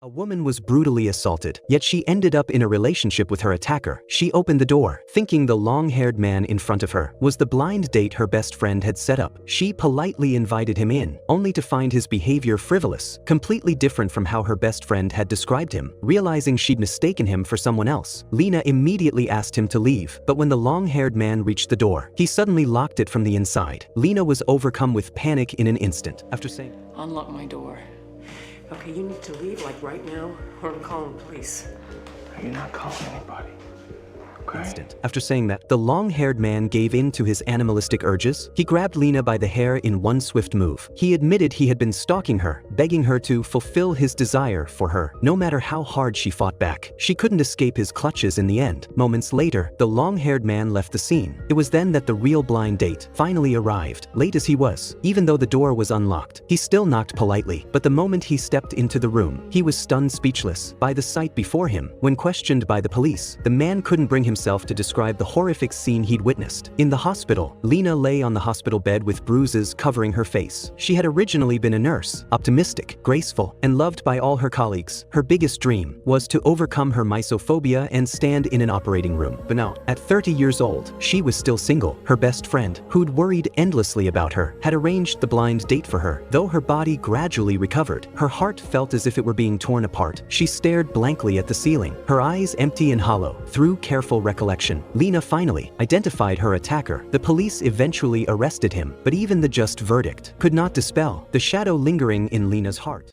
A woman was brutally assaulted, yet she ended up in a relationship with her attacker. She opened the door, thinking the long-haired man in front of her was the blind date her best friend had set up. She politely invited him in, only to find his behavior frivolous, completely different from how her best friend had described him. Realizing she'd mistaken him for someone else, Lena immediately asked him to leave, but when the long-haired man reached the door, he suddenly locked it from the inside. Lena was overcome with panic in an instant. After saying, "Unlock my door." Okay, you need to leave, like right now, or I'm calling the police. You're not calling anybody. Okay. After saying that, the long-haired man gave in to his animalistic urges. He grabbed Lena by the hair in one swift move. He admitted he had been stalking her, begging her to fulfill his desire for her. No matter how hard she fought back, she couldn't escape his clutches in the end. Moments later, the long-haired man left the scene. It was then that the real blind date finally arrived. Late as he was, even though the door was unlocked, he still knocked politely. But the moment he stepped into the room, he was stunned speechless by the sight before him. When questioned by the police, the man couldn't bring himself to describe the horrific scene he'd witnessed. In the hospital, Lena lay on the hospital bed with bruises covering her face. She had originally been a nurse, optimistic, graceful, and loved by all her colleagues. Her biggest dream was to overcome her mysophobia and stand in an operating room. But now, at 30 years old, she was still single. Her best friend, who'd worried endlessly about her, had arranged the blind date for her. Though her body gradually recovered, her heart felt as if it were being torn apart. She stared blankly at the ceiling, her eyes empty and hollow. Through careful recollection, Lena finally identified her attacker. The police eventually arrested him, but even the just verdict could not dispel the shadow lingering in Lena's heart.